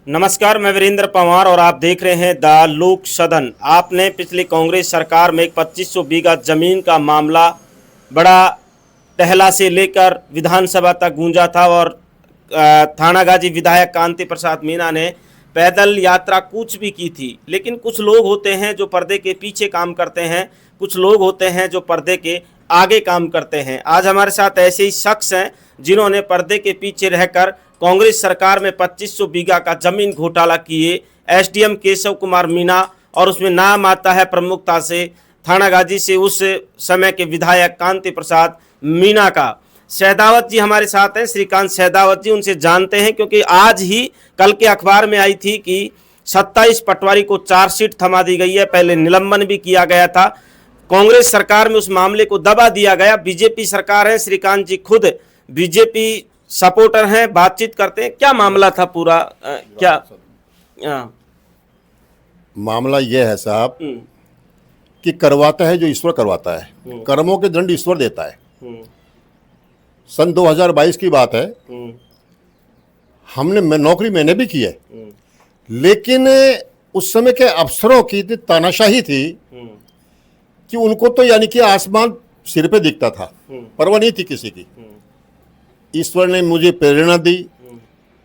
नमस्कार, मैं वीरेंद्र पवार और आप देख रहे हैं द लोक सदन। आपने पिछली कांग्रेस सरकार में एक 2500 बीघा जमीन का मामला बड़ा टहला से लेकर विधानसभा तक गूंजा था और थानागाजी विधायक कांति प्रसाद मीणा ने पैदल यात्रा कूच भी की थी। लेकिन कुछ लोग होते हैं जो पर्दे के पीछे काम करते हैं, कुछ लोग होते हैं जो पर्दे के आगे काम करते हैं। आज हमारे साथ ऐसे ही शख्स हैं जिन्होंने पर्दे के पीछे रहकर कांग्रेस सरकार में 2500 बीघा का जमीन घोटाला किए। एसडीएम केशव कुमार मीणा और उसमें नाम आता है प्रमुखता से थानागाजी से उस समय के विधायक कांति प्रसाद मीणा का। सहदावत जी हमारे साथ हैं, श्रीकांत सहदावत जी, उनसे जानते हैं क्योंकि आज ही कल के अखबार में आई थी कि 27 पटवारी को चार्जशीट थमा दी गई है। पहले निलंबन भी किया गया था। कांग्रेस सरकार में उस मामले को दबा दिया गया। बीजेपी सरकार है, श्रीकांत जी खुद बीजेपी सपोर्टर हैं, बातचीत करते हैं। क्या मामला था पूरा? मामला यह है साहब कि करवाता है जो ईश्वर करवाता है, कर्मों के दंड ईश्वर देता है। सन 2022 की बात है। नौकरी मैंने भी की है, लेकिन उस समय के अफसरों की इतनी तानाशाही थी कि उनको तो यानी कि आसमान सिर पे दिखता था, परवाह नहीं थी किसी की। ईश्वर ने मुझे प्रेरणा दी।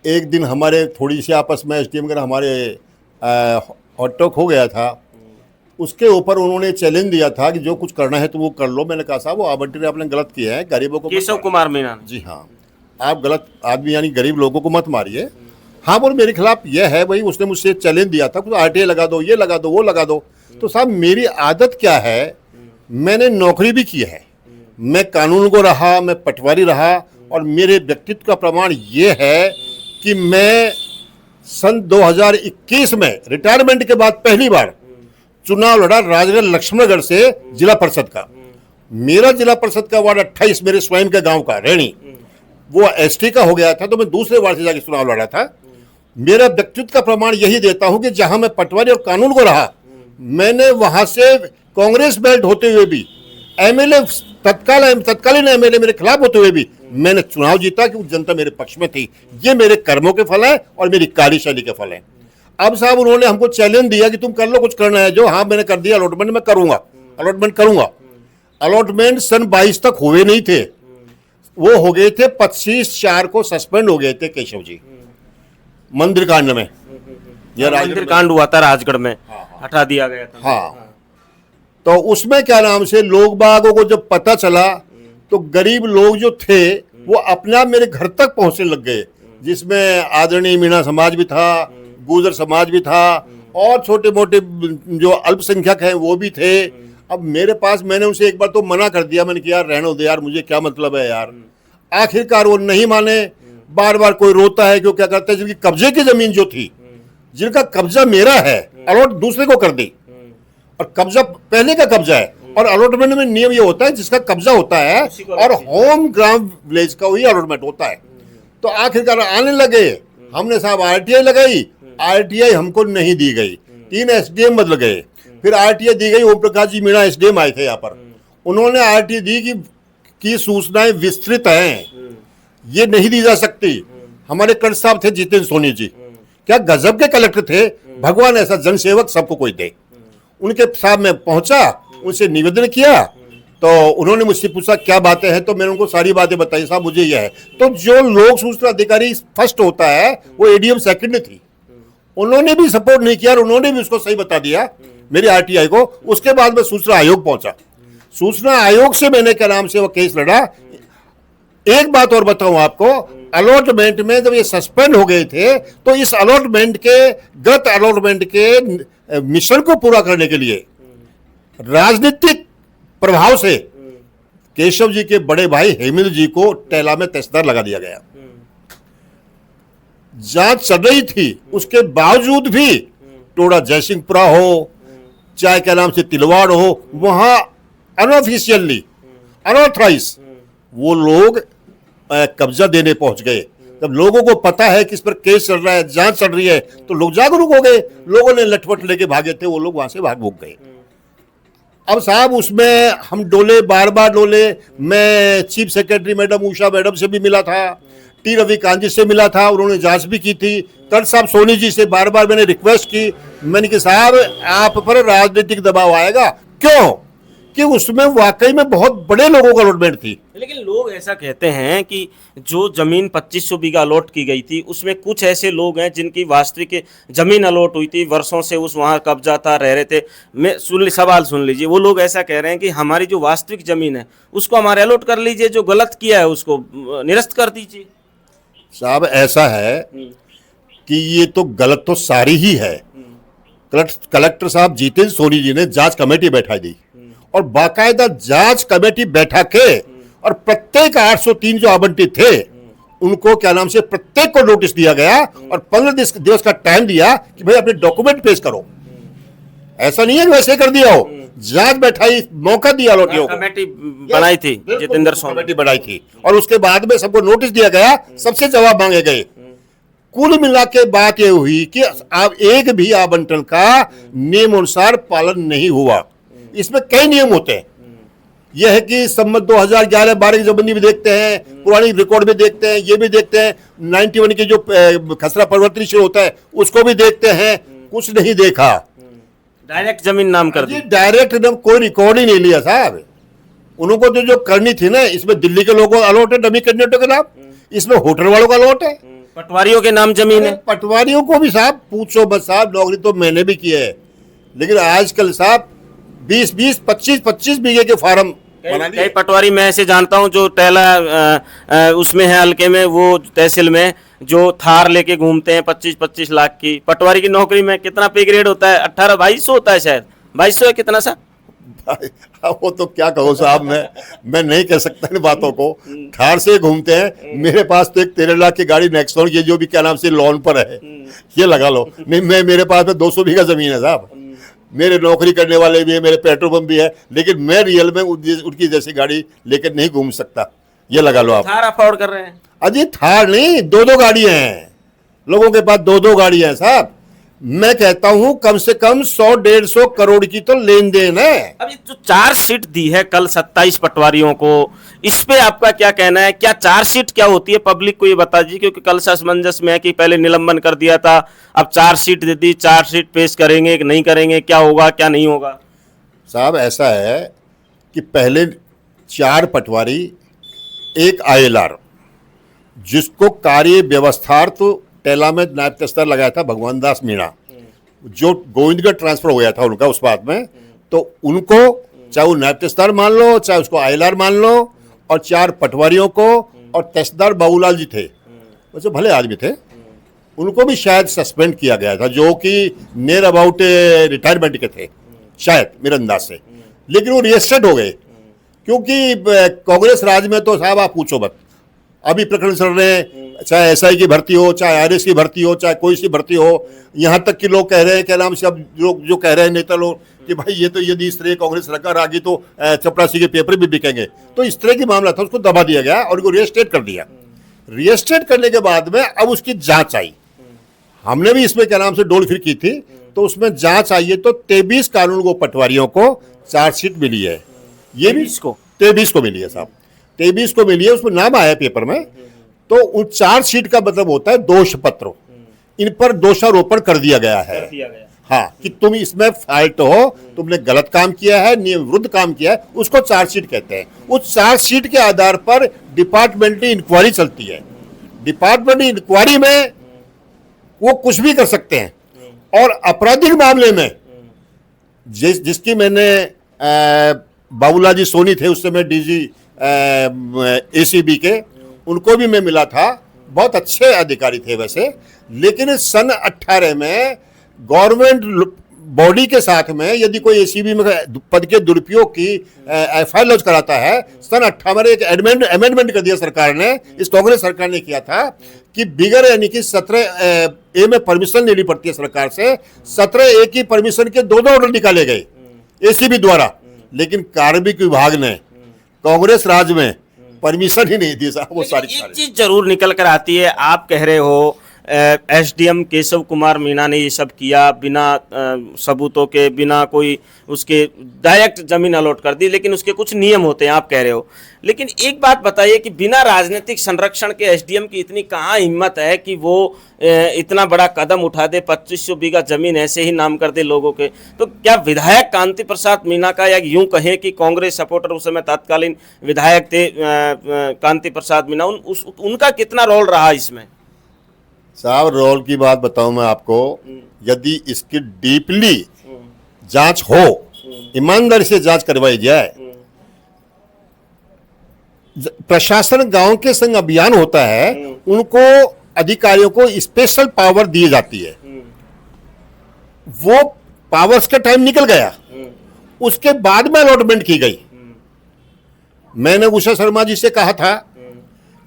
एक दिन हमारे थोड़ी सी आपस में एसडीएम का हमारे हॉट-टॉक हो गया था। उसके ऊपर उन्होंने चैलेंज दिया था कि जो कुछ करना है तो वो कर लो। मैंने कहा साहब वो आर्बिट्री आपने गलत किया है, गरीबों को। केशव कुमार मीणा जी हाँ, आप गलत आदमी यानी गरीब लोगों को मत मारिए। हाँ बोल, मेरे खिलाफ यह है वही। उसने मुझसे चैलेंज दिया था कुछ आरटीआई लगा दो, ये लगा दो, वो लगा दो। तो साहब मेरी आदत क्या है, मैंने नौकरी भी की है, मैं कानून को रहा, मैं पटवारी रहा, और मेरे व्यक्तित्व का प्रमाण ये है कि मैं सन 2021 में रिटायरमेंट के बाद पहली बार चुनाव लड़ा राजगढ़ लक्ष्मणगढ़ से जिला परिषद का। मेरा जिला परिषद का वार्ड 28 मेरे स्वयं के गांव का रेणी, वो एसटी का हो गया था, तो मैं दूसरे वार्ड से जाकर चुनाव लड़ा था। मेरा व्यक्तित्व का प्रमाण यही देता हूं कि जहां मैं पटवारी और कानून को रहा, मैंने वहां से कांग्रेस बेल्ट होते हुए भी, एमएलए तत्कालीन एमएलए मेरे खिलाफ होते हुए भी मैंने चुनाव जीता कि जनता मेरे पक्ष में थी। ये मेरे कर्मों के फल है और मेरी कार्यशैली के फल है। अब साहब उन्होंने हमको चैलेंज दिया कि तुम कर लो, कुछ करना है जो। हाँ मैंने कर दिया, अलॉटमेंट मैं करूंगा, अलॉटमेंट करूंगा। अलॉटमेंट सन 22 तक हुए नहीं थे, वो हो गए थे 25/4 को सस्पेंड हो गए थे केशव जी, मंदिर कांड में। यह मंदिर कांड हुआ था राजगढ़ में, हटा दिया गया था। हाँ, तो उसमें क्या नाम से लोग बागों को जब पता चला तो गरीब लोग जो थे वो अपने आप मेरे घर तक पहुंचने लग गए, जिसमें आदरणीय मीणा समाज भी था, गुर्जर समाज भी था, और छोटे मोटे जो अल्पसंख्यक हैं वो भी थे। अब मेरे पास, मैंने उनसे एक बार तो मना कर दिया, मैंने कहा यार रहने दो यार, मुझे क्या मतलब है यार। आखिरकार वो नहीं माने। बार बार कोई रोता है, क्यों क्या करता है, जिनकी कब्जे की जमीन जो थी, जिनका कब्जा मेरा है, अलॉट दूसरे को कर दी, और कब्जा पहले का कब्जा है। और अलॉटमेंट में नियम ये होता है जिसका कब्जा होता है और होम ग्राम विलेज का वही अलॉटमेंट होता है। तो आखिरकार आने लगे, हमने साहब आरटीआई लगाई, आरटीआई हमको नहीं दी गई, 3 एसडीएम बदल गए, फिर आरटीआई दी गई। ओम प्रकाश जी मीणा एसडीएम आए थे यहाँ पर, उन्होंने आरटीआई दी कि सूचनाएं विस्तृत हैं, ये नहीं दी जा सकती। हमारे कलेक्टर साहब थे जितेंद्र सोनी जी, क्या गजब के कलेक्टर थे, भगवान ऐसा जनसेवक सबको कोई दे। उनके साथ मैं पहुंचा, उनसे निवेदन किया, तो उन्होंने मुझसे पूछा क्या बातें हैं, तो मैंने उनको सारी बातें बताई। साहब मुझे यह है। तो जो लोक सूचना अधिकारी फर्स्ट होता है वो एडीएम सेकंड में थी, उन्होंने भी सपोर्ट नहीं किया और उन्होंने भी उसको सही बता दिया मेरी आरटीआई को। उसके बाद मैं सूचना आयोग पहुंचा, सूचना आयोग से मैंने क्या नाम से वो केस लड़ा। एक बात और बताऊं आपको, अलॉटमेंट में जब ये सस्पेंड हो गए थे तो इस अलॉटमेंट के, गत अलॉटमेंट के मिशन को पूरा करने के लिए राजनीतिक प्रभाव से केशव जी के बड़े भाई हेमंत जी को टेला में तहसीलदार लगा दिया गया। जांच चल रही थी, उसके बावजूद भी टोडा जयसिंहपुरा हो, चाहे क्या नाम से तिलवाड़ हो, वहां अनऑफिशियली, अनऑथराइज वो लोग कब्जा देने पहुंच गए। जब लोगों को पता है कि इस पर केस चल रहा है, जांच चल रही है, तो लोग जागरूक हो गए। लोगों ने लठपट लेके भागे थे, वो लोग वहां से भाग भूग गए। अब साहब उसमें हम डोले, बार बार डोले। मैं chief secretary madam Usha madam से भी मिला था, टी रविकांत जी से मिला था, उन्होंने जांच भी की थी। तट साहब सोनी जी से बार बार मैंने रिक्वेस्ट की, मैंने कि साहब आप पर राजनीतिक दबाव आएगा। क्यों? कि उसमें वाकई में बहुत बड़े लोगों का अलॉटमेंट थी। लेकिन लोग ऐसा कहते हैं कि जो जमीन 2500 बीघा अलॉट की गई थी उसमें कुछ ऐसे लोग हैं जिनकी वास्तविक जमीन अलॉट हुई थी, वर्षों से उस वहाँ कब्जा था, रह रहे थे। सवाल सुन लीजिए, वो लोग ऐसा कह रहे हैं कि हमारी जो वास्तविक जमीन है उसको हमारे अलॉट कर लीजिए, जो गलत किया है उसको निरस्त कर दीजिए। साहब ऐसा है कि ये तो गलत तो सारी ही है। कलेक्टर साहब जितेंद्र सोनी जी ने जांच कमेटी बैठा दी और बाकायदा जांच कमेटी बैठा के, और प्रत्येक 803 जो आवंटित थे उनको क्या नाम से प्रत्येक को नोटिस दिया गया और 15 दिवस का टाइम दिया कि भाई अपने डॉक्यूमेंट पेश करो। ऐसा नहीं है कि वैसे कर दिया हो, जांच बैठाई, मौका दिया लोटियों को। कमेटी बनाई थी जितेंद्र सोनी, कमेटी बनाई थी और उसके बाद में सबको नोटिस दिया गया, सबसे जवाब मांगे गए। कुल मिला के बात यह हुई कि आप एक भी आवंटन का नियम अनुसार पालन नहीं हुआ। इसमें कई नियम होते हैं। यह है कि सम्मत 2011-12 की जबंदी भी देखते हैं, पुरानी रिकॉर्ड भी देखते हैं, ये भी देखते हैं, 91 की जो खसरा परिवर्तन शुरू होता है उसको भी देखते हैं। कुछ नहीं देखा, डायरेक्ट जमीन नाम कर दी। डायरेक्ट कोई रिकॉर्ड ही नहीं लिया साहब। उनको तो जो करनी थी ना, इसमें दिल्ली के लोगों का अलॉट है, डमी कैंडिडेटों के नाम, इसमें होटल वालों का अलॉट है, पटवारियों के नाम जमीन है। पटवारियों को भी साहब पूछो बस साहब, नौकरी तो मैंने भी की है, लेकिन आजकल साहब 20-20, 25-25 बीघे के फार्म बना लिए। कई पटवारी मैं ऐसे जानता हूं जो टहला उसमें है, हल्के में, वो तहसील में जो थार लेके घूमते हैं 25-25 लाख की। पटवारी की नौकरी में कितना पे ग्रेड होता है? 18-2200 होता है शायद, 2200 है कितना सा? वो तो क्या कहो साहब, मैं नहीं कह सकता इन बातों को। थार से घूमते हैं, मेरे पास तो एक 13 लाख की गाड़ी नेक्सॉन, ये जो भी क्या नाम से लोन पर है, ये लगा लो। नहीं, मेरे पास में 200 बीघा जमीन है साहब, मेरे नौकरी करने वाले भी है, मेरे पेट्रोल पंप भी है, लेकिन मैं रियल में उनकी जैसी गाड़ी लेकर नहीं घूम सकता। ये लगा लो आप। थार अफोर्ड कर रहे हैं? अजी थार नहीं, 2-2 गाड़ियां हैं लोगों के पास, 2-2 गाड़ियां हैं साहब। मैं कहता हूं कम से कम 100-150 करोड़ की तो लेन देन है। अभी जो चार्जशीट दी है कल 27 पटवारियों को, इस पे आपका क्या कहना है? क्या चार्जशीट क्या होती है, पब्लिक को ये बता दीजिए, क्योंकि कल से असमंजस में है कि पहले निलंबन कर दिया था, अब चार्जशीट दे दी, चार्जशीट पेश करेंगे कि नहीं करेंगे, क्या होगा क्या नहीं होगा? साहब ऐसा है कि पहले 4 पटवारी, एक आईएलआर, जिसको कार्य व्यवस्थार्थ टेला में नायब तहसीलदार लगाया था भगवान दास मीणा, जो गोविंदगढ़ ट्रांसफर हो गया था उनका उस बात में, तो उनको चाहे वो नायब तहसीलदार मान लो, चाहे उसको आईएलआर मान लो, और 4 पटवारियों को, और तहसीलदार बाबूलाल जी थे, वैसे भले आदमी थे, उनको भी शायद सस्पेंड किया गया था, जो कि नियर अबाउट रिटायरमेंट के थे शायद, मेरे अंदाज से। लेकिन वो रिएस्टेड हो गए, क्योंकि कांग्रेस राज में तो साहब आप पूछो मत। अभी प्रकरण चल रहे हैं, चाहे एसआई की भर्ती हो, चाहे आरएस की भर्ती हो, चाहे कोई सी भर्ती हो, यहाँ तक कि लोग कह रहे हैं, क्या नाम से, अब लोग जो कह रहे हैं नेता लोग कि भाई ये तो यदि इस तरह कांग्रेस सरकार आ गई तो चपरासी के पेपर भी बिकेंगे। तो इस तरह की मामला था, उसको दबा दिया गया और उनको रिएस्टेट कर दिया। रिएस्टेट करने के बाद में अब उसकी जांच आई, हमने भी इसमें क्या नाम से डोल फिर की थी, तो उसमें जांच आई है, तो 23 कानून को पटवारियों को चार्जशीट मिली है। ये भी 23 को मिली है साहब, 23 को मिली है, उसमें नाम आया पेपर में। तो उस चार्जशीट का मतलब होता है दोष पत्र, इन पर दोषारोपण कर दिया गया है। हाँ, कि तुम इसमें फाल्ट हो, तुमने गलत काम किया है, नियम विरुद्ध काम किया है, उसको चार्जशीट कहते हैं। उस चार्जशीट के आधार पर डिपार्टमेंटल इंक्वायरी चलती है। डिपार्टमेंटल इंक्वायरी में वो कुछ भी कर सकते हैं, और आपराधिक मामले में जिसकी मैंने बाबूलाल जी सोनी थे उस समय डीजी एसीबी के, उनको भी मैं मिला था, बहुत अच्छे अधिकारी थे वैसे, लेकिन सन 18 में गवर्नमेंट बॉडी के साथ में यदि कोई एसीबी में पद के दुरुपयोग की एफआईआर लॉन्च कराता है, सन 18 में एक अमेंडमेंट कर दिया सरकार ने, इस कांग्रेस सरकार ने किया था कि बिगर यानी कि 17A में परमिशन लेनी पड़ती है सरकार से, 17A की परमिशन के 2 ऑर्डर निकाले गए एसीबी द्वारा, लेकिन कार्मिक विभाग ने कांग्रेस राज में परमिशन ही नहीं दी साहब वो सारी। एक चीज जरूर निकल कर आती है, आप कह रहे हो एसडीएम केशव कुमार मीणा ने ये सब किया बिना सबूतों के, बिना कोई उसके, डायरेक्ट जमीन अलॉट कर दी, लेकिन उसके कुछ नियम होते हैं, आप कह रहे हो। लेकिन एक बात बताइए कि बिना राजनीतिक संरक्षण के एसडीएम की इतनी कहाँ हिम्मत है कि वो इतना बड़ा कदम उठा दे, 2500 बीघा जमीन ऐसे ही नाम कर दे लोगों के। तो क्या विधायक कांति प्रसाद मीणा का, या यूं कहें कि कांग्रेस सपोर्टर उस समय तत्कालीन विधायक थे कांति प्रसाद मीणा, उनका कितना रोल रहा इसमें? साहब रोल की बात बताऊं मैं आपको, यदि इसकी डीपली जांच हो, ईमानदारी से जांच करवाई जाए, प्रशासन गांव के संग अभियान होता है, उनको अधिकारियों को स्पेशल पावर दी जाती है, वो पावर्स का टाइम निकल गया, उसके बाद में अलॉटमेंट की गई। मैंने उषा शर्मा जी से कहा था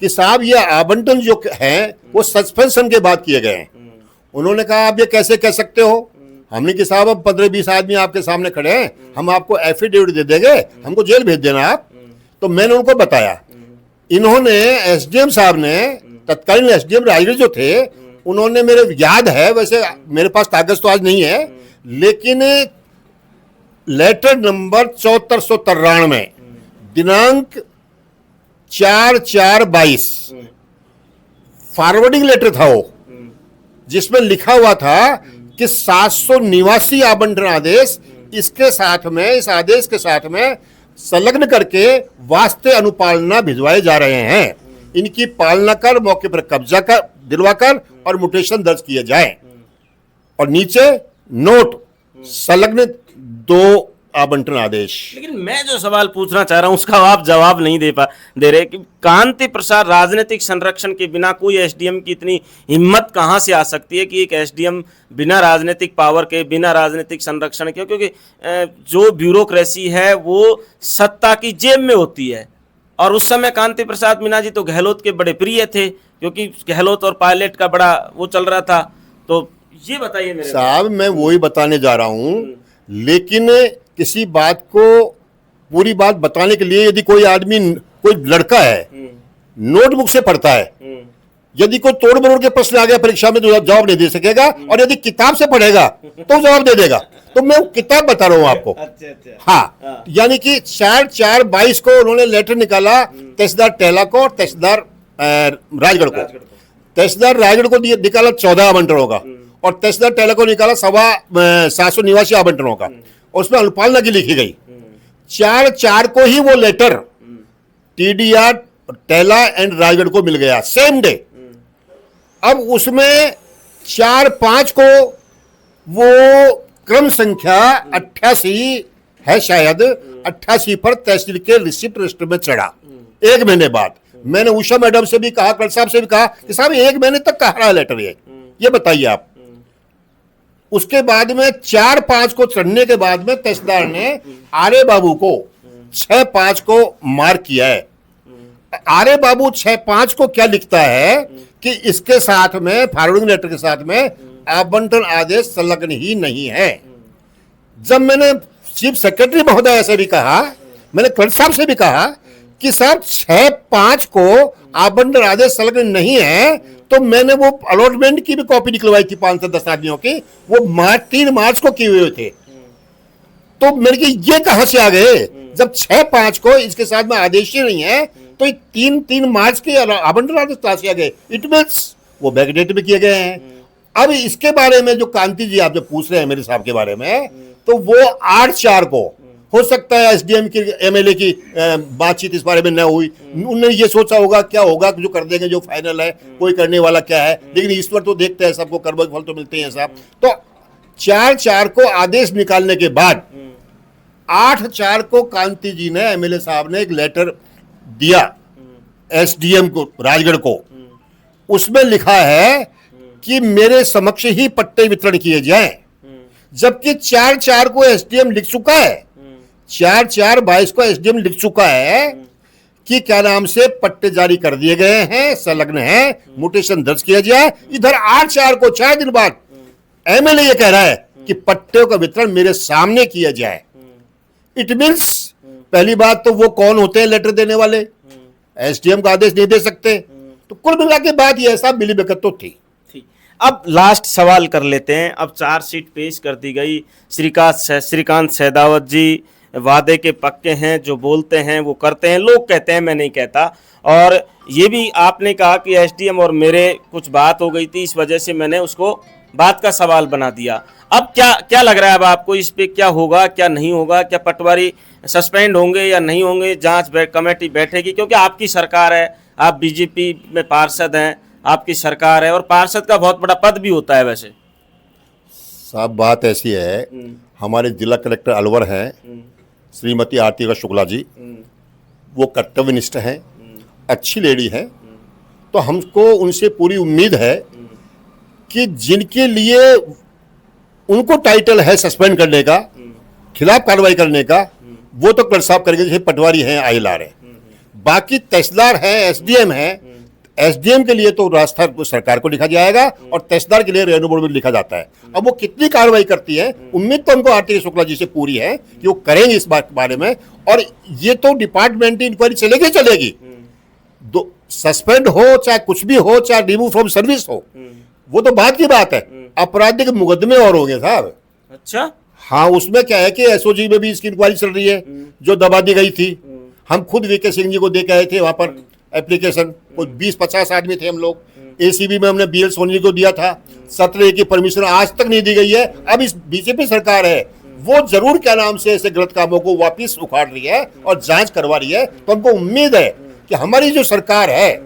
कि साहब ये आवंटन जो है वो सस्पेंशन के बाद किए गए हैं। उन्होंने कहा आप ये कैसे कह सकते हो? हमने कि साहब अब 15-20 आदमी आपके सामने खड़े हैं, हम आपको एफिडेविट दे देंगे, हमको जेल भेज देना आप। तो मैंने उनको बताया, इन्होंने एसडीएम साहब ने, तत्कालीन एसडीएम राजगढ़ जो थे, उन्होंने, मेरे याद है, वैसे मेरे पास कागज तो आज नहीं है, लेकिन लेटर नंबर 7493 दिनांक 4/4/22 फॉरवर्डिंग लेटर था वो, जिसमें लिखा हुआ था कि 700 निवासी आवंटन आदेश इसके साथ में, इस आदेश के साथ में संलग्न करके वास्ते अनुपालना भिजवाए जा रहे हैं, इनकी पालना कर, मौके पर कब्जा कर दिलवाकर और म्यूटेशन दर्ज किए जाए। और नीचे नोट, संलग्न 2 आवंटन आदेश। लेकिन मैं जो सवाल पूछना चाह रहा हूं उसका आप जवाब नहीं दे रहे कि कांति प्रसाद, राजनीतिक संरक्षण के बिना कोई एसडीएम की इतनी हिम्मत कहां से आ सकती है कि एक एसडीएम बिना राजनीतिक पावर के, बिना राजनीतिक संरक्षण के, क्योंकि जो ब्यूरोक्रेसी है वो सत्ता की जेब में होती है। और उस समय कांति प्रसाद मीणा जी तो गहलोत के बड़े प्रिय थे, क्योंकि गहलोत और पायलट का बड़ा वो चल रहा था। तो ये बताइए मेरे साहब, मैं वही बताने जा रहा हूं, लेकिन किसी बात को पूरी बात बताने के लिए यदि कोई आदमी, कोई लड़का है, नोटबुक से पढ़ता है, यदि कोई तोड़ मरोड़ के प्रश्न आ गया परीक्षा में तो जवाब नहीं दे सकेगा, और यदि किताब से पढ़ेगा तो जवाब दे देगा। तो मैं किताब बता रहा हूं आपको। अच्छा। हाँ, यानी कि 4/4/22 को उन्होंने लेटर निकाला तहसीलदार टेला को और तहसीलदार राजगढ़ को। तहसीलदार राजगढ़ को निकाला 14 आवंटनों का, और तहसीलदार टेला को निकाला 725 निवासी आवंटनों का। उसमें अनुपालना की लिखी गई। 4/4 को ही वो लेटर टीडीआर टेला एंड राजगढ़ को मिल गया, सेम डे। अब उसमें 4/5 को वो क्रम संख्या 88 है, शायद 88 पर तहसील के रिसिप्ट रजिस्टर में चढ़ा। 1 महीने बाद मैंने उषा मैडम से भी कहा, कल साहब से भी कहा कि साहब 1 महीने तक कहा रहा लेटर, ये बताइए आप। उसके बाद में 4/5 को चढ़ने के बाद में तहसीलदार ने आर्य बाबू को 6/5 को मार्क किया है। आर्य बाबू 6/5 को क्या लिखता है कि इसके साथ में, फॉरवर्डिंग लेटर के साथ में आवंटन आदेश संलग्न ही नहीं है। जब मैंने चीफ सेक्रेटरी महोदय से भी कहा, मैंने कलेक्टर साहब से भी कहा कि साहब 6/5 को आवंटन आदेश संलग्न नहीं है, तो मैंने वो अलॉटमेंट की भी कॉपी निकलवाई थी 5 से 10 आदमियों की, वो 3 मार्च को किए हुए थे। तो मेरे की ये कहां से आ गए? जब 6/5 को इसके साथ में आदेश ही नहीं है, तो 3 मार्च के आवंटन आदेश कहां से आ गए? इट मीन्स वो बैकडेट में किए गए हैं। अब इसके बारे में जो कांति जी आप जो पूछ रहे हैं मेरे साहब के बारे में, तो वो 8/4 को हो सकता है एसडीएम की, एमएलए की बातचीत इस बारे में न हुई। उन्होंने ये सोचा होगा क्या होगा, जो कर देंगे, जो फाइनल है, कोई करने वाला क्या है। लेकिन ईश्वर तो देखते हैं, सबको कर्म फल तो मिलते हैं साहब। तो 4/4 को आदेश निकालने के बाद 8/4 को कांति जी ने, एमएलए साहब ने एक लेटर दिया एसडीएम को, राजगढ़ को। उसमें लिखा है कि मेरे समक्ष ही पट्टे वितरण किए जाएं, जबकि 4/4 को एसडीएम लिख चुका है, 4/4/22 को एसडीएम लिख चुका है कि क्या नाम से पट्टे जारी कर दिए गए हैं, संलग्न है, म्यूटेशन दर्ज किया जाए। इधर 8/4 को 4 दिन बाद एमएलए ये कह रहा है कि पट्टे का वितरण मेरे सामने किया जाए। इट मीन्स पहली बात तो वो कौन होते हैं लेटर देने वाले? एसडीएम का आदेश नहीं दे सकते। तो कुल मिला के बात ये ऐसा मिली भगत तो थी। अब लास्ट सवाल कर लेते हैं। अब चार्जशीट पेश कर दी गई। श्रीकांत शेखावत जी वादे के पक्के हैं, जो बोलते हैं वो करते हैं, लोग कहते हैं, मैं नहीं कहता। और ये भी आपने कहा कि एसडीएम और मेरे कुछ बात हो गई थी, इस वजह से मैंने उसको बात का सवाल बना दिया। अब क्या लग रहा है अब आपको, इस पे क्या होगा क्या नहीं होगा? क्या पटवारी सस्पेंड होंगे या नहीं होंगे? जांच कमेटी बैठेगी? क्योंकि आपकी सरकार है, आप बीजेपी में पार्षद हैं, आपकी सरकार है, और पार्षद का बहुत बड़ा पद भी होता है वैसे। साहब बात ऐसी है, हमारे जिला कलेक्टर अलवर हैं श्रीमती आरती शुक्ला जी, वो कर्तव्यनिष्ठ हैं, अच्छी लेडी हैं। तो हमको उनसे पूरी उम्मीद है कि जिनके लिए उनको टाइटल है सस्पेंड करने का, खिलाफ कार्रवाई करने का, वो तो कल साफ करेंगे, जैसे पटवारी हैं, आईएलआर है, बाकी तहसीलदार हैं, एसडीएम हैं। एसडीएम के लिए तो रास्ता सरकार को लिखा जाएगा और तहसीलदार के लिए रेवेन्यू बोर्ड में लिखा जाता है। अब वो कितनी कार्रवाई करती है, उम्मीद तो हमको आरती शुक्ला जी से पूरी है कि वो करेंगे इस बात के बारे में। और ये तो डिपार्टमेंट इंक्वायरी चलेगी। दो सस्पेंड हो, चाहे कुछ भी हो, चाहे रिमूव फ्रॉम सर्विस हो, वो तो बात की बात है। आपराधिक मुकदमे और होंगे साहब। अच्छा, हाँ, उसमें क्या है कि एसओजी में भी इसकी इंक्वायरी चल रही है, जो दबा दी गई थी। हम खुद वीके सिंह जी को दे के आए थे वहां पर एप्लीकेशन, कुछ 20-50 आदमी थे हम लोग। एसीबी में हमने बीएल सोनी जी को दिया था। 17 की परमिशन आज तक नहीं दी गई है। अब इस बीजेपी सरकार है, वो जरूर क्या नाम से ऐसे गलत कामों को वापिस उखाड़ रही है और जांच करवा रही है। तो हमको उम्मीद है कि हमारी जो सरकार है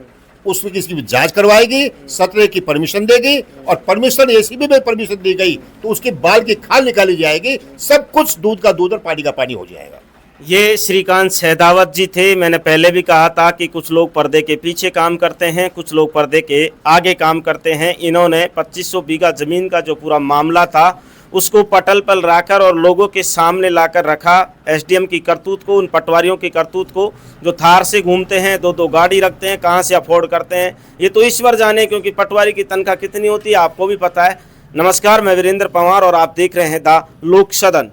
उसमें किसी की जांच करवाएगी, 17 की परमिशन देगी, और परमिशन एसीबी में परमिशन दी गई तो उसके बाल की खाल निकाली जाएगी। सब कुछ दूध का दूध और पानी का पानी हो जाएगा। ये श्रीकांत शेखावत जी थे। मैंने पहले भी कहा था कि कुछ लोग पर्दे के पीछे काम करते हैं, कुछ लोग पर्दे के आगे काम करते हैं। इन्होंने 2500 बीघा जमीन का जो पूरा मामला था उसको पटल पर लाकर और लोगों के सामने लाकर रखा। एसडीएम की करतूत को, उन पटवारियों की करतूत को, जो थार से घूमते हैं, 2-2 गाड़ी रखते हैं, कहाँ से अफोर्ड करते हैं ये तो ईश्वर जाने, क्योंकि पटवारी की तनख्वाह कितनी होती है आपको भी पता है। नमस्कार, मैं वीरेंद्र पंवार और आप देख रहे हैं द लोक सदन।